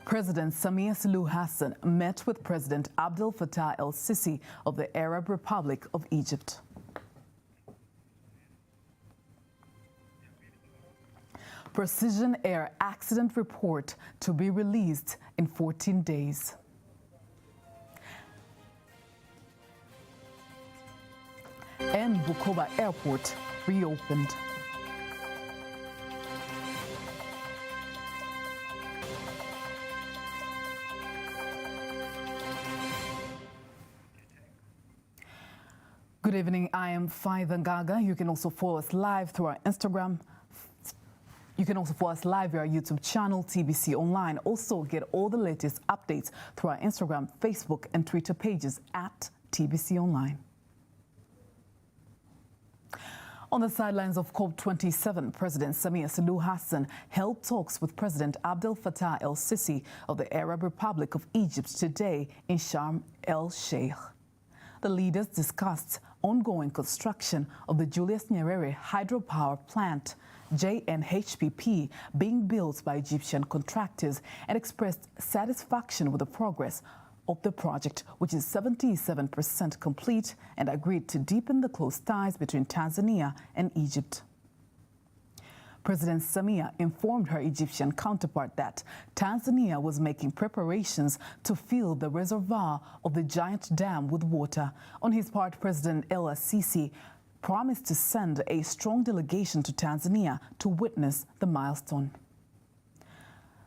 President Samia Suluhu Hassan met with President Abdel Fattah el-Sisi of the Arab Republic of Egypt. Precision Air accident report to be released in 14 days. And Bukoba Airport reopened. Good evening, I am Faida Ngaga. You can also follow us live through our Instagram. You can also follow us live via our YouTube channel, TBC Online. Also get all the latest updates through our Instagram, Facebook, and Twitter pages at TBC Online. On the sidelines of COP27, President Samia Suluhu Hassan held talks with President Abdel Fattah el-Sisi of the Arab Republic of Egypt today in Sharm el-Sheikh. The leaders discussed ongoing construction of the Julius Nyerere hydropower plant, JNHPP, being built by Egyptian contractors, and expressed satisfaction with the progress of the project, which is 77% complete, and agreed to deepen the close ties between Tanzania and Egypt. President Samia informed her Egyptian counterpart that Tanzania was making preparations to fill the reservoir of the giant dam with water. On his part, President el-Sisi promised to send a strong delegation to Tanzania to witness the milestone.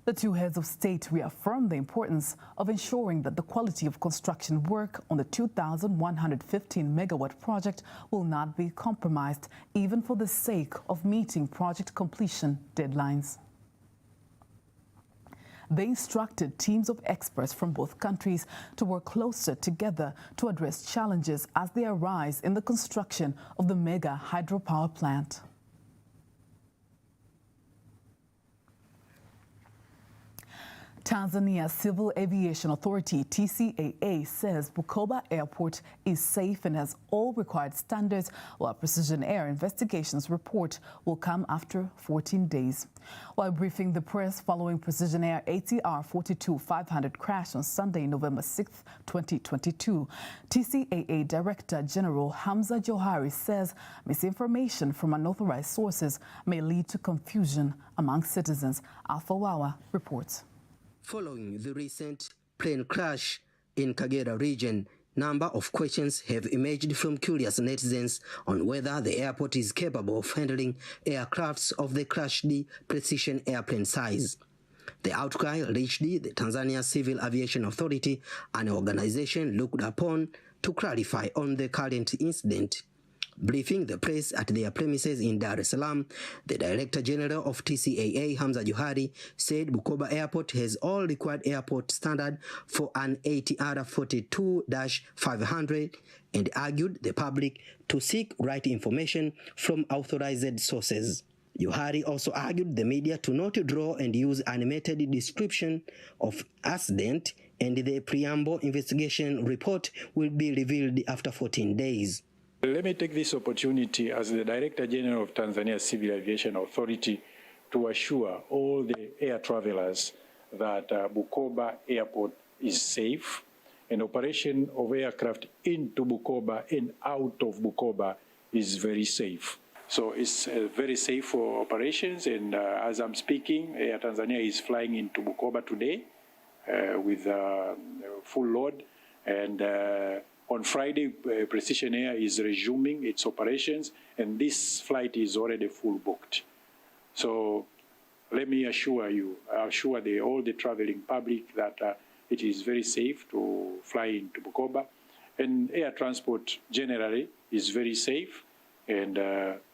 The two heads of state reaffirmed the importance of ensuring that the quality of construction work on the 2,115-megawatt project will not be compromised, even for the sake of meeting project completion deadlines. They instructed teams of experts from both countries to work closer together to address challenges as they arise in the construction of the mega hydropower plant. Tanzania Civil Aviation Authority, TCAA, says Bukoba Airport is safe and has all required standards, while Precision Air investigations report will come after 14 days. While briefing the press following Precision Air ATR 42-500 crash on Sunday, November 6, 2022, TCAA Director General Hamza Johari says misinformation from unauthorized sources may lead to confusion among citizens. Alpha Wawa reports. Following the recent plane crash in Kagera region, number of questions have emerged from curious netizens on whether the airport is capable of handling aircrafts of the crashed Precision airplane size. The outcry reached the Tanzania Civil Aviation Authority, an organization looked upon to clarify on the current incident. Briefing the press at their premises in Dar es Salaam, the Director General of TCAA, Hamza Johari, said Bukoba Airport has all required airport standard for an ATR 42-500 and argued the public to seek right information from authorized sources. Johari also argued the media to not draw and use animated description of accident, and the preamble investigation report will be revealed after 14 days. Let me take this opportunity as the Director General of Tanzania Civil Aviation Authority to assure all the air travelers that Bukoba Airport is safe, and operation of aircraft into Bukoba and out of Bukoba is very safe. So it's very safe for operations, and as I'm speaking, Air Tanzania is flying into Bukoba today with full load, and on Friday, Precision Air is resuming its operations, and this flight is already full booked. So let me assure you, all the traveling public that it is very safe to fly into Bukoba, and air transport generally is very safe, and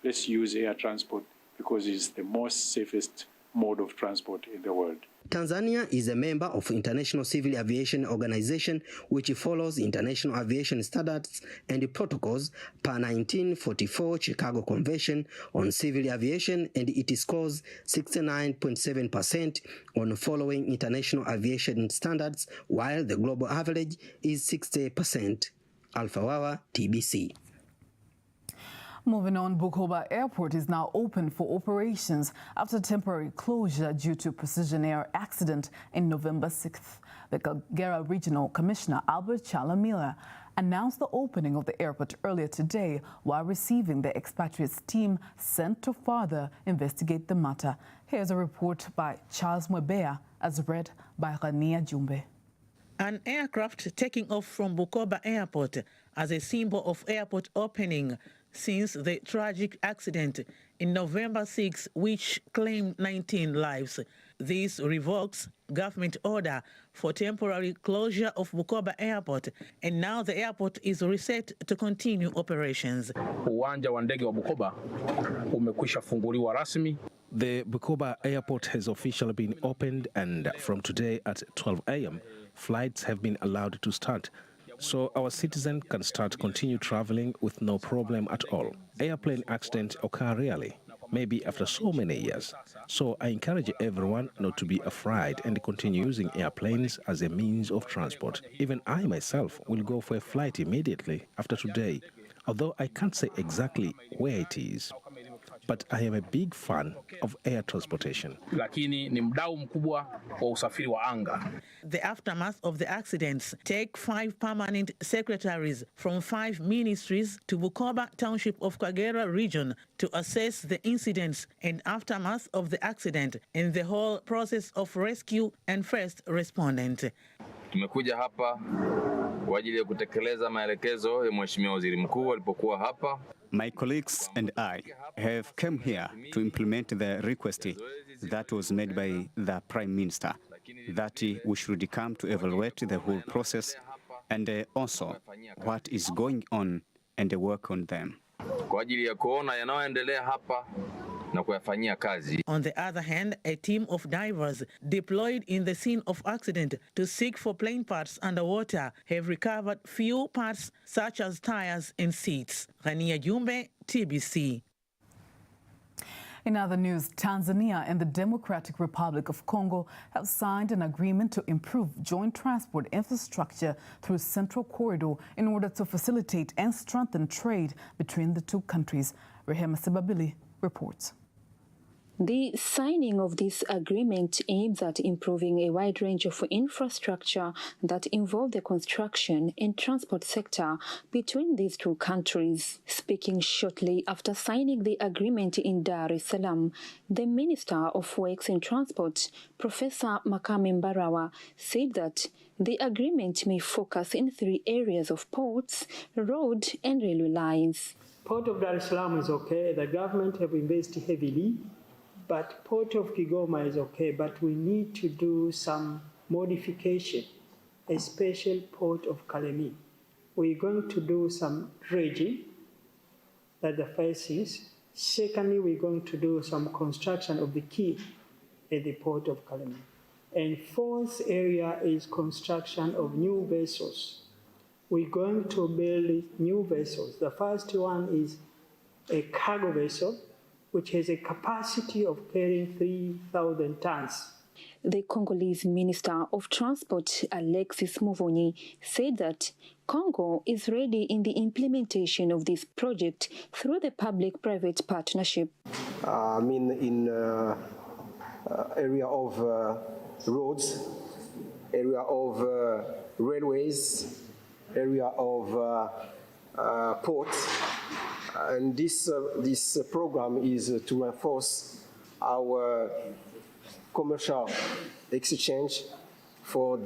let's use air transport because it's the most safest mode of transport in the world. Tanzania is a member of International Civil Aviation Organization, which follows international aviation standards and protocols per 1944 Chicago Convention on Civil Aviation, and it scores 69.7% on following international aviation standards, while the global average is 60%. Alpha Wawa, TBC. Moving on, Bukoba Airport is now open for operations after temporary closure due to Precision Air accident in November 6th. The Kagera Regional Commissioner Albert Chalamila announced the opening of the airport earlier today while receiving the expatriates team sent to further investigate the matter. Here's a report by Charles Mwebea as read by Rania Jumbe. An aircraft taking off from Bukoba Airport as a symbol of airport opening since the tragic accident in November 6, which claimed 19 lives. This revokes government order for temporary closure of Bukoba Airport, and now the airport is reset to continue operations. Uwanja wa ndege wa Bukoba umekwisha funguliwa rasmi. The Bukoba Airport has officially been opened, and from today at 12 a.m., flights have been allowed to start. So our citizens can continue traveling with no problem at all. Airplane accidents occur rarely, maybe after so many years. So I encourage everyone not to be afraid and continue using airplanes as a means of transport. Even I myself will go for a flight immediately after today, although I can't say exactly where it is. But I am a big fan of air transportation. Lakini ni mdau mkubwa wa usafiri wa anga. The aftermath of the accidents take 5 permanent secretaries from 5 ministries to Bukoba Township of Kagera region to assess the incidents and aftermath of the accident and the whole process of rescue and first respondent. Tumekuja hapa kwa ajili ya kutekeleza maelekezo ya Mheshimiwa Waziri Mkuu alipokuwa hapa. My colleagues and I have come here to implement the request that was made by the Prime Minister, that we should come to evaluate the whole process and also what is going on and work on them. Kwa ajili ya kuona yanayoendelea hapa na kuyafanyia kazi. On the other hand, a team of divers deployed in the scene of accident to seek for plane parts underwater have recovered few parts such as tires and seats. Rania Jumbe, TBC. In other news, Tanzania and the Democratic Republic of Congo have signed an agreement to improve joint transport infrastructure through Central Corridor in order to facilitate and strengthen trade between the two countries. Rehema Sebabili reports. The signing of this agreement aims at improving a wide range of infrastructure that involve the construction and transport sector between these two countries. Speaking shortly after signing the agreement in Dar es Salaam, the Minister of Works and Transport, Professor Makame Mbarawa, said that the agreement may focus in 3 areas of ports, road and railway lines. Port of Dar es Salaam is okay. The government have invested heavily. But Port of Kigoma is okay, but we need to do some modification, a special Port of Kalemi. We're going to do some dredging, that's the first thing. Secondly, we're going to do some construction of the quay at the Port of Kalemi. And fourth area is construction of new vessels. We're going to build new vessels. The first one is a cargo vessel, which has a capacity of carrying 3,000 tons. The Congolese Minister of Transport, Alexis Muvunyi, said that Congo is ready in the implementation of this project through the public-private partnership. In area of roads, area of railways, area of ports. And this program is to reinforce our commercial exchange for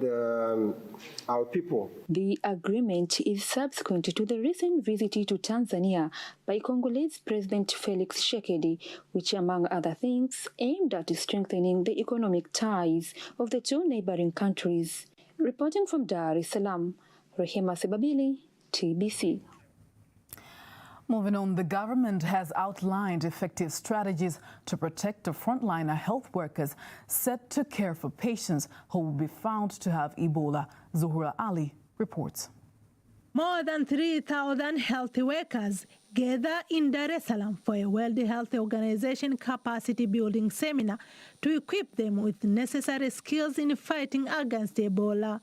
our people. The agreement is subsequent to the recent visit to Tanzania by Congolese President Felix Tshisekedi, which, among other things, aimed at strengthening the economic ties of the two neighboring countries. Reporting from Dar es Salaam, Rehema Sebabili, TBC. Moving on, the government has outlined effective strategies to protect the frontliner health workers set to care for patients who will be found to have Ebola. Zuhura Ali reports. More than 3,000 health workers gather in Dar es Salaam for a World Health Organization capacity building seminar to equip them with necessary skills in fighting against Ebola.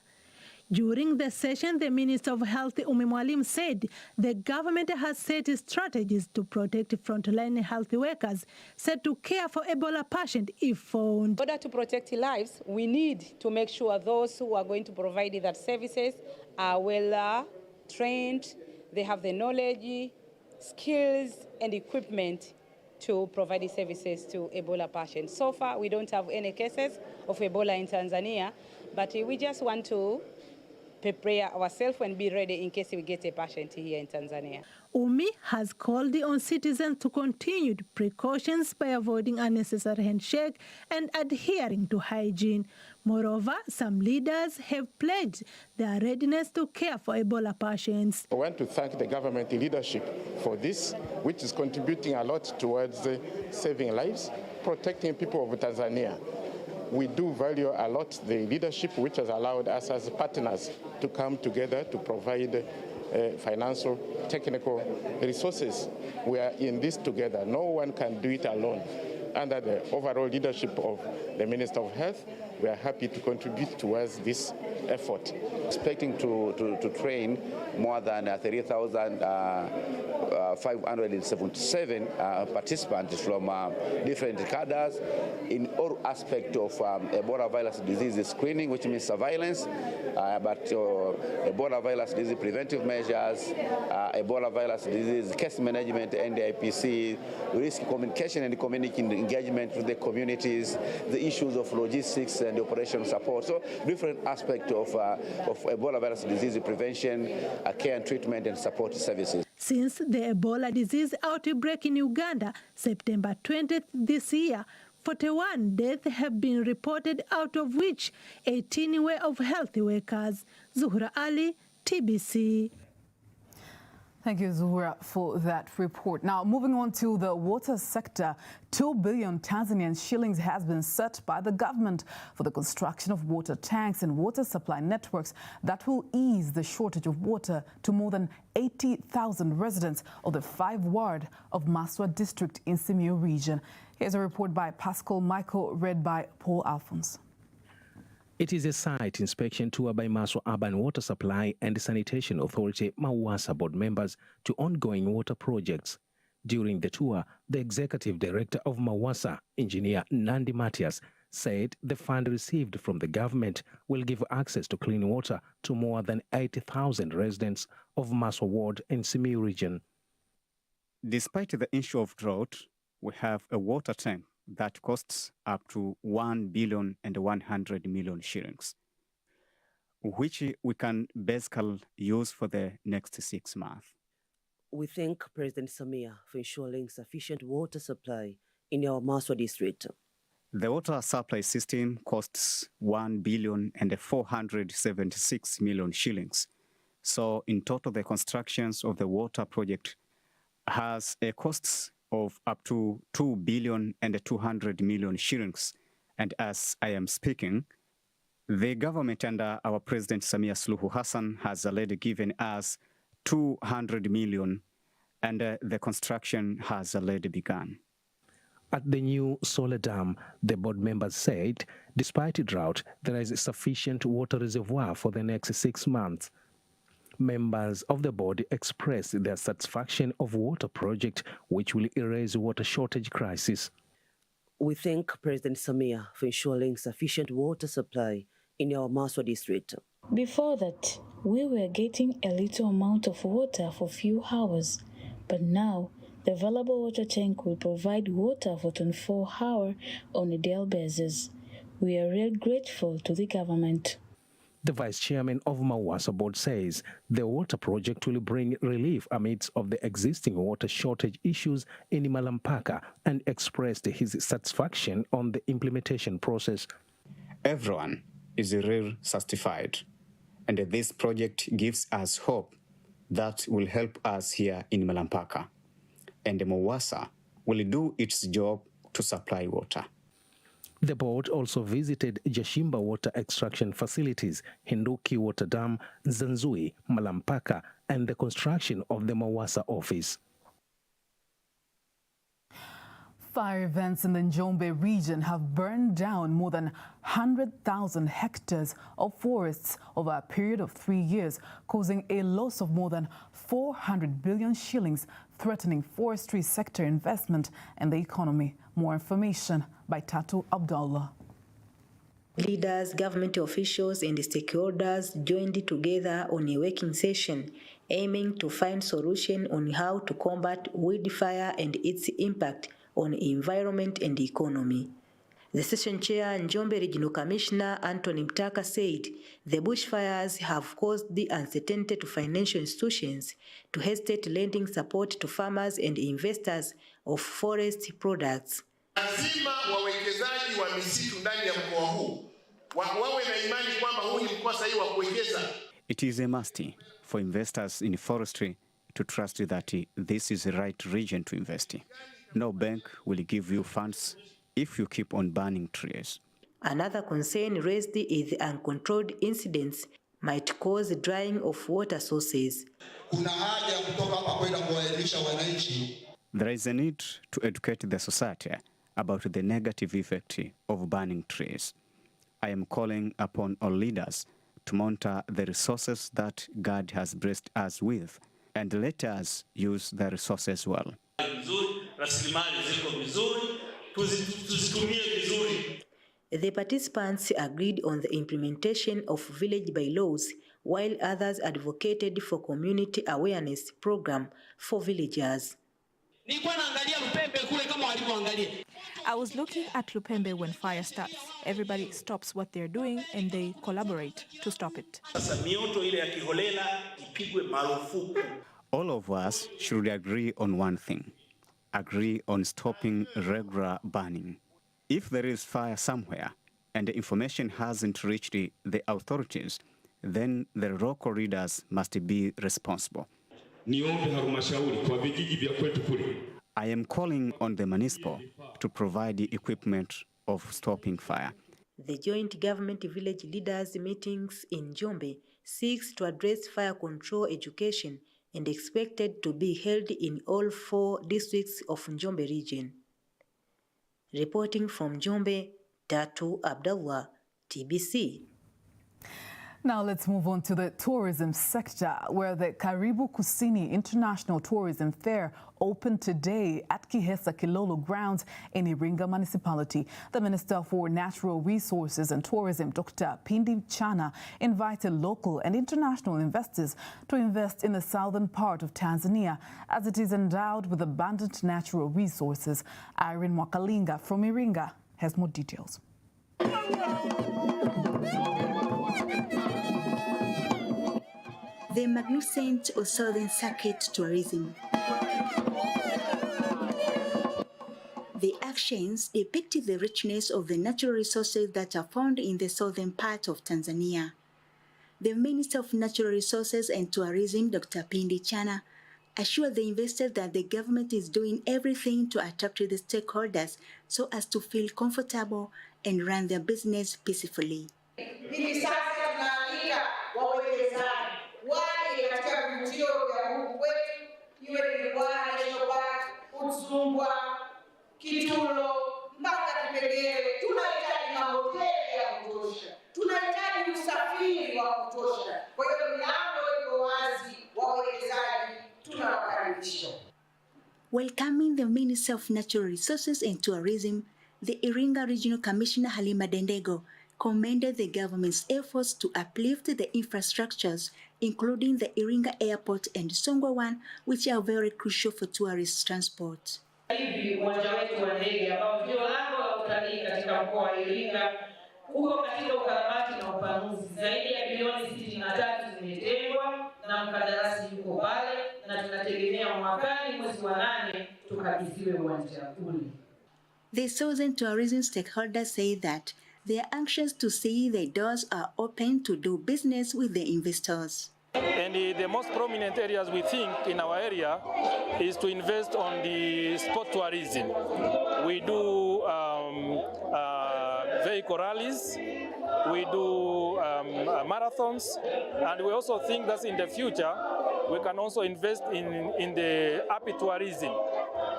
During the session, the Minister of Health, Umi Mwalimu, said the government has set strategies to protect frontline health workers set to care for Ebola patients if found. In order to protect lives, we need to make sure those who are going to provide that services are well trained, they have the knowledge, skills, and equipment to provide the services to Ebola patients. So far, we don't have any cases of Ebola in Tanzania, but we just want to prepare ourselves and be ready in case we get a patient here in Tanzania. Umi has called on citizens to continue precautions by avoiding unnecessary handshake and adhering to hygiene. Moreover, some leaders have pledged their readiness to care for Ebola patients. I want to thank the government leadership for this, which is contributing a lot towards saving lives, protecting people of Tanzania. We do value a lot the leadership which has allowed us as partners to come together to provide financial, technical resources. We are in this together. No one can do it alone. Under the overall leadership of the Minister of Health, we are happy to contribute towards this effort. Expecting to train more than 3,577 participants from different cadres in all aspects of Ebola virus disease screening, which means surveillance, but Ebola virus disease preventive measures, Ebola virus disease case management, NDIPC, risk communication and community engagement with the communities, the issues of logistics and operational support. So different aspects of Ebola virus disease prevention, care and treatment and support services. Since the Ebola disease outbreak in Uganda, September 20th this year, 41 deaths have been reported, out of which 18 were of health workers. Zuhura Ali, TBC. Thank you, Zuhura, for that report. Now, moving on to the water sector, 2 billion Tanzanian shillings has been set by the government for the construction of water tanks and water supply networks that will ease the shortage of water to more than 80,000 residents of the 5 ward of Maswa district in Simiyu region. Here's a report by Pascal Michael, read by Paul Alphonse. It is a site inspection tour by Maswa Urban Water Supply and Sanitation Authority Mawasa board members to ongoing water projects. During the tour, the executive director of Mawasa, Engineer Nandi Matias, said the fund received from the government will give access to clean water to more than 80,000 residents of Maswa ward in Simiyu region. Despite the issue of drought, we have a water tank that costs up to 1,100 million shillings, which we can basically use for the next 6 months. We thank President Samia for ensuring sufficient water supply in our Maswa district. The water supply system costs 1,476 million shillings. So in total, the constructions of the water project has a costs of up to 2,200 million shillings. And as I am speaking, the government under our President Samia Suluhu Hassan has already given us 200 million, and the construction has already begun. At the new solar dam, the board members said, despite drought, there is sufficient water reservoir for the next 6 months. Members of the board expressed their satisfaction of water project, which will erase water shortage crisis. We thank President Samia for ensuring sufficient water supply in our Maswa district. Before that, we were getting a little amount of water for a few hours, but now the available water tank will provide water for 24 hours on a daily basis. We are really grateful to the government. The vice chairman of Mawasa board says the water project will bring relief amidst of the existing water shortage issues in Malampaka, and expressed his satisfaction on the implementation process. Everyone is really satisfied, and this project gives us hope that will help us here in Malampaka, and Mawasa will do its job to supply water. The board also visited Jashimba water extraction facilities, Hinduki water dam, Zanzui, Malampaka, and the construction of the Mawasa office. Fire events in the Njombe region have burned down more than 100,000 hectares of forests over a period of 3 years, causing a loss of more than 400 billion shillings, threatening forestry sector investment and the economy. More information by Tatu Abdullah. Leaders, government officials and stakeholders joined together on a working session aiming to find solutions on how to combat wildfire and its impact on environment and economy. The session chair, Njombe Regional Commissioner Anthony Mtaka, said the bushfires have caused the uncertainty to financial institutions to hesitate lending support to farmers and investors of forest products. Lazima wawekezaji wa misitu ndani ya mkoa huu wawe na imani kwamba huu ni mkoa sahihi wa kuwekeza. It is a must for investors in forestry to trust that this is the right region to invest in. No bank will give you funds if you keep on burning trees. Another concern raised is the uncontrolled incidents might cause drying of water sources. There is a need to educate the society about the negative effect of burning trees. I am calling upon all leaders to monitor the resources that God has blessed us with and let us use the resources well. The participants agreed on the implementation of village bylaws, while others advocated for community awareness program for villagers. I was looking at Lupembe when fire starts. Everybody stops what they're doing and they collaborate to stop it. All of us should agree on one thing. Agree on stopping regular burning. If there is fire somewhere and the information hasn't reached the authorities, then the local leaders must be responsible. I am calling on the municipal to provide the equipment of stopping fire. The joint government village leaders meetings in Njombe seeks to address fire control education and expected to be held in all 4 districts of Njombe region. Reporting from Njombe, Tatu Abdullah, TBC. Now let's move on to the tourism sector, where the Karibu Kusini International Tourism Fair opened today at Kihesa Kilolo grounds in Iringa Municipality. The Minister for Natural Resources and Tourism, Dr. Pindi Chana, invited local and international investors to invest in the southern part of Tanzania, as it is endowed with abundant natural resources. Irene Mwakalinga from Iringa has more details. The magnificent Southern Circuit tourism. The actions depicted the richness of the natural resources that are found in the southern part of Tanzania. The Minister of Natural Resources and Tourism, Dr. Pindi Chana, assured the investors that the government is doing everything to attract the stakeholders so as to feel comfortable and run their business peacefully. Welcoming the Minister of Natural Resources and Tourism, the Iringa Regional Commissioner Halima Dendego commended the government's efforts to uplift the infrastructures, including the Iringa Airport and Songwe One, which are very crucial for tourist transport. Uwanja wetu wa ndege ambao ndio lango la utalii katika mkoa wa Iringa uko katika ukarabati na upanuzi. Zaidi ya bilioni 63 zimetengwa na mkandarasi yuko pale, na tunategemea mwakani mwezi wa 8 tukabidhiwe uwanja ule. The Southern tourism stakeholders say that they are anxious to see the doors are open to do business with the investors. And the most prominent areas we think in our area is to invest on the sport tourism. We do vehicle rallies, we do marathons, and we also think that in the future we can also invest in the api tourism.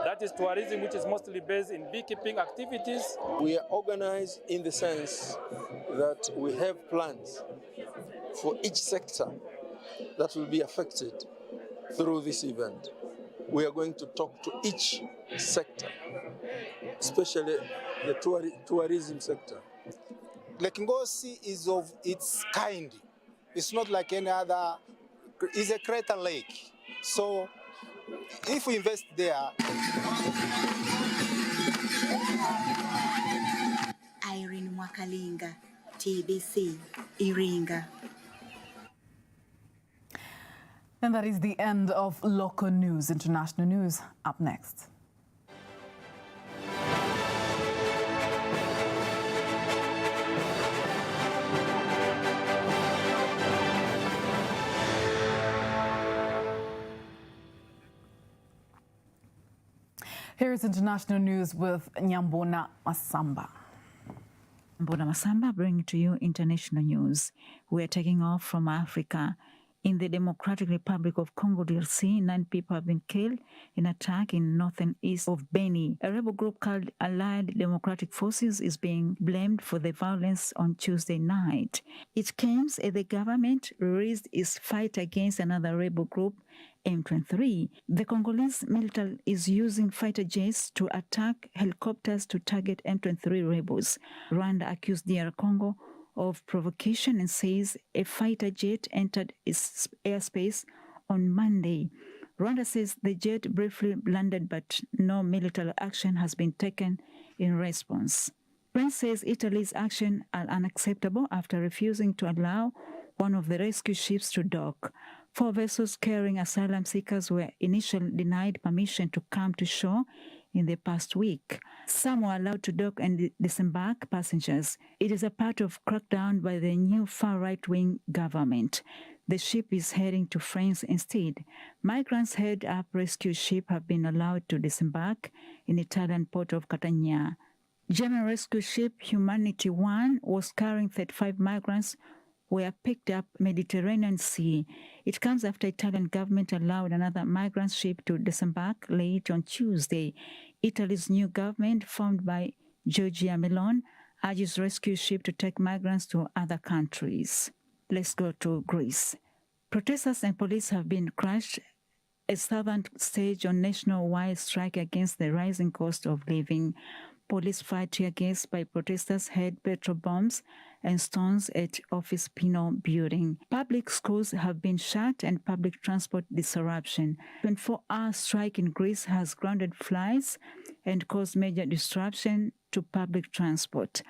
That is tourism, which is mostly based in beekeeping activities. We are organized in the sense that we have plans for each sector that will be affected through this event. We are going to talk to each sector, especially the tourism sector. Lake Ngosi is of its kind. It's not like any other, it's a crater lake. So if we invest there. Irene Mwakalinga, TBC, Iringa. And that is the end of local news. International news up next. Here is international news with Nyambona Masamba. Nyambona Masamba bringing to you international news. We are taking off from Africa. In the Democratic Republic of Congo, DRC, 9 people have been killed in an attack in northern east of Beni. A rebel group called Allied Democratic Forces is being blamed for the violence on Tuesday night. It comes as the government raised its fight against another rebel group, M23. The Congolese military is using fighter jets to attack helicopters to target M23 rebels. Rwanda accused DR Congo of provocation and says a fighter jet entered its airspace on Monday. Rwanda says the jet briefly landed, but no military action has been taken in response. France says Italy's actions are unacceptable after refusing to allow one of the rescue ships to dock. 4 vessels carrying asylum seekers were initially denied permission to come to shore in the past week. Some were allowed to dock and disembark passengers. It is a part of crackdown by the new far right-wing government. The ship is heading to France instead. Migrants head up rescue ship have been allowed to disembark in the Italian port of Catania. German rescue ship Humanity 1 was carrying 35 migrants were picked up Mediterranean Sea. It comes after Italian government allowed another migrant ship to disembark late on Tuesday. Italy's new government, formed by Giorgia Meloni, urges rescue ship to take migrants to other countries. Let's go to Greece. Protesters and police have been crushed, a southern stage on nationwide strike against the rising cost of living. Police fired tear gas by protesters, had petrol bombs and stones at Office Pino building. Public schools have been shut and public transport disruption. 24-hour strike in Greece has grounded flights and caused major disruption to public transport.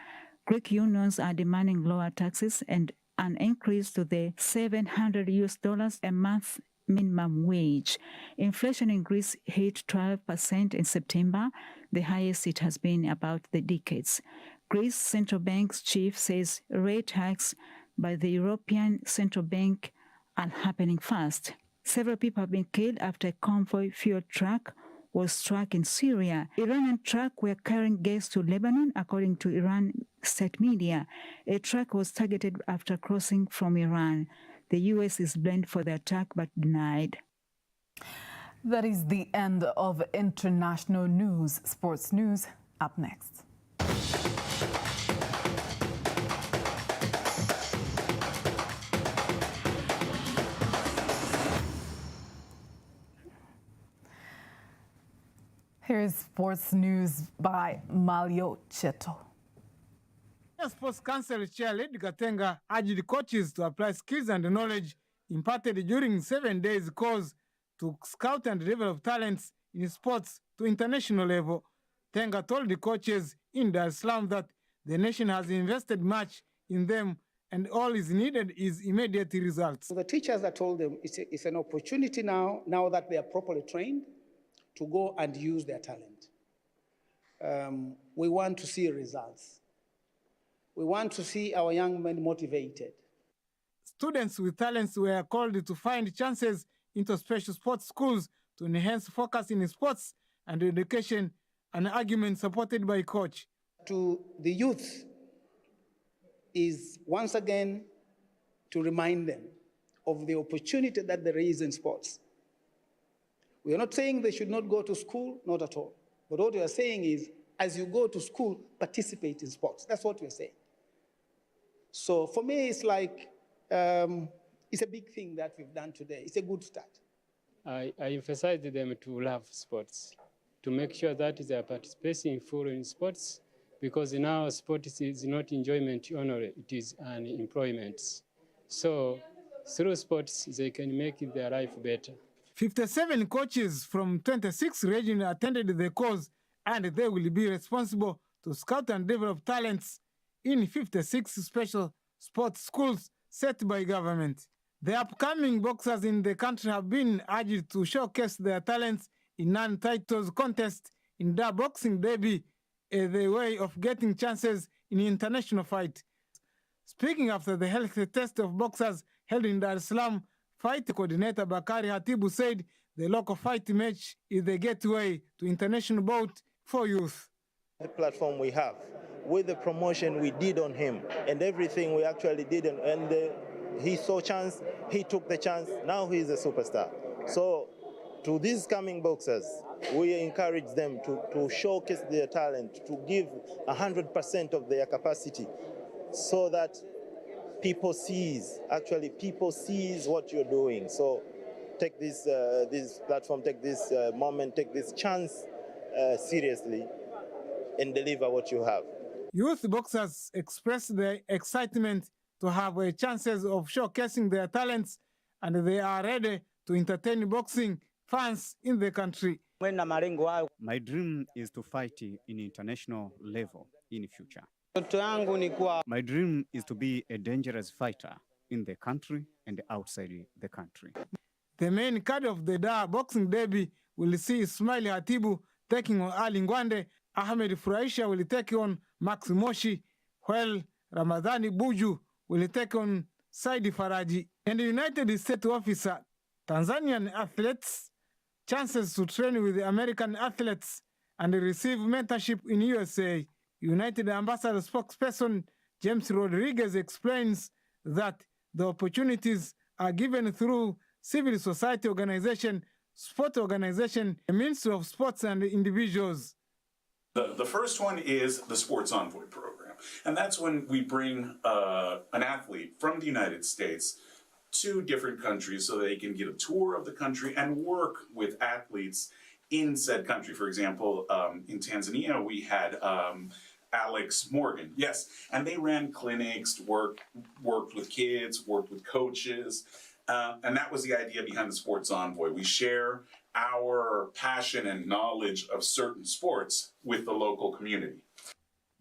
Greek unions are demanding lower taxes and an increase to the $700 a month minimum wage. Inflation in Greece hit 12% in September, the highest it has been about the decades. Greece Central Bank's chief says rate hikes by the European Central Bank are happening fast. Several people have been killed after a convoy fuel truck was struck in Syria. Iranian truck were carrying gas to Lebanon, according to Iran state media. A truck was targeted after crossing from Iran. The U.S. is blamed for the attack but denied. That is the end of international news. Sports news up next. Here's sports news by Malio Cheto. Sports Council Chair Lady Gatenga urged coaches to apply skills and knowledge imparted during 7 days course to scout and develop talents in sports to international level. Tenga told the coaches in Dar es Salaam that the nation has invested much in them and all is needed is immediate results. So the teachers that told them it's an opportunity now that they are properly trained, to go and use their talent. We want to see results. We want to see our young men motivated. Students with talents were called to find chances into special sports schools to enhance focus in sports and education, an argument supported by coach. To the youth is once again to remind them of the opportunity that there is in sports. We are not saying they should not go to school, not at all. But what we are saying is, as you go to school, participate in sports. That's what we're saying. So for me, it's like, it's a big thing that we've done today. It's a good start. I emphasize them to love sports, to make sure that they are participating fully in sports, because now sports is not enjoyment only, it is an employment. So through sports, they can make their life better. 57 coaches from 26 regions attended the course, and they will be responsible to scout and develop talents in 56 special sports schools set by government. The upcoming boxers in the country have been urged to showcase their talents in non-titles contests in the boxing derby as a way of getting chances in international fight. Speaking after the health test of boxers held in Dar es Salaam, fight coordinator Bakari Hatibu said the local fight match is the gateway to international bout for youth. The platform we have, with the promotion we did on him and everything we actually did, and he saw chance, he took the chance, now he's a superstar. So to these coming boxers, we encourage them to showcase their talent, to give 100% of their capacity, so that people sees what you're doing. So take this platform, take this moment, take this chance seriously, and deliver what you have. Youth boxers express their excitement to have chances of showcasing their talents, and they are ready to entertain boxing fans in the country. My dream is to fight in international level in the future. My dream is to be a dangerous fighter in the country and outside the country. The main card of the Dar boxing derby will see Ismail Hatibu taking on Ali Ngwande. Ahmed Furaisha will take on Max Moshi, while Ramadhani Buju will take on Saidi Faraji. And the United States officer, Tanzanian athletes, chances to train with the American athletes and receive mentorship in USA. United Ambassador spokesperson James Rodriguez explains that the opportunities are given through civil society organization, sport organization, a Ministry of Sports and individuals. The first one is the Sports Envoy program, and that's when we bring an athlete from the United States to different countries so they can get a tour of the country and work with athletes in said country. For example, in Tanzania, we had Alex Morgan, yes, and they ran clinics, worked with kids, worked with coaches, and that was the idea behind the Sports Envoy. We share our passion and knowledge of certain sports with the local community.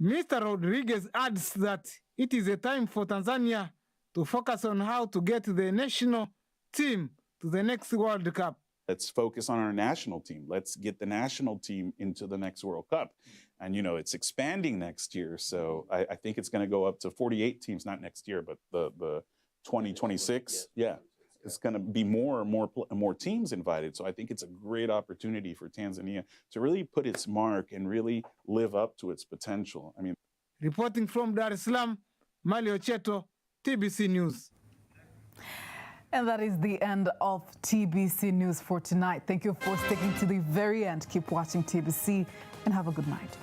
Mr. Rodriguez adds that it is a time for Tanzania to focus on how to get the national team to the next World Cup. Let's focus on our national team. Let's get the national team into the next World Cup. And, you know, it's expanding next year. So I think it's going to go up to 48 teams, not next year, but the 2026. Yeah, it's going to be more teams invited. So I think it's a great opportunity for Tanzania to really put its mark and really live up to its potential. I mean, reporting from Dar es Salaam, Malio Cheto, TBC News. And that is the end of TBC News for tonight. Thank you for sticking to the very end. Keep watching TBC and have a good night.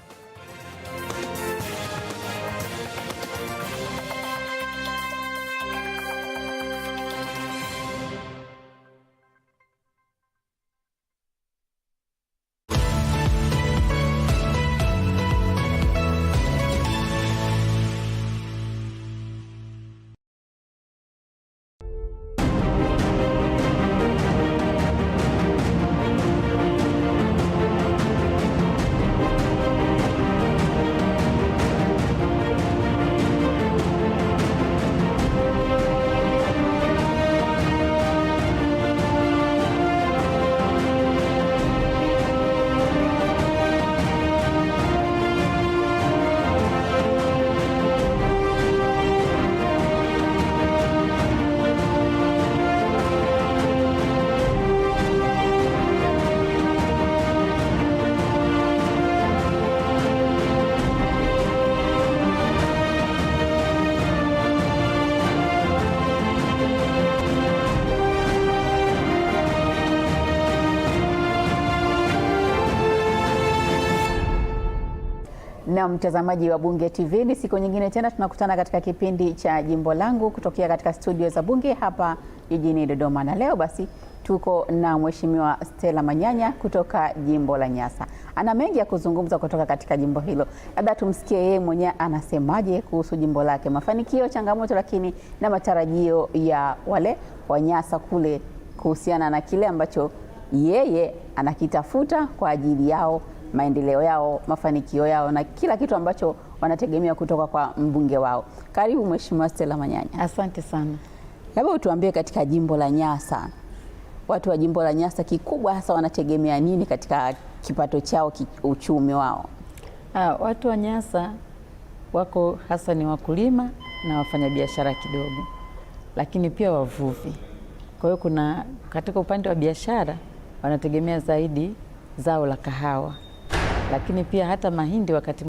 Na mtazamaji wa Bunge TV, ni siku nyingine tena tunakutana katika kipindi cha Jimbo Langu kutokea katika studio za Bunge hapa jijini Dodoma, na leo basi tuko na Mheshimiwa Stella Manyanya kutoka jimbo la Nyasa. Ana mengi ya kuzungumza kutoka katika jimbo hilo. Labda tumsikie yeye mwenyewe anasemaje kuhusu jimbo lake, mafanikio, changamoto, lakini na matarajio ya wale wa Nyasa kule kuhusiana na kile ambacho yeye anakitafuta kwa ajili yao, maendeleo yao, mafanikio yao na kila kitu ambacho wanategemea kutoka kwa mbunge wao. Karibu Mheshimiwa Stella Manyanya. Asante sana. Labda utuambie, katika jimbo la Nyasa, watu wa jimbo la Nyasa kikubwa hasa wanategemea nini katika kipato chao, uchumi wao? Watu wa Nyasa wako hasa ni wakulima na wafanyabiashara kidogo, lakini pia wavuvi. Kwa hiyo kuna katika upande wa biashara wanategemea zaidi zao la kahawa, lakini pia hata mahindi wakati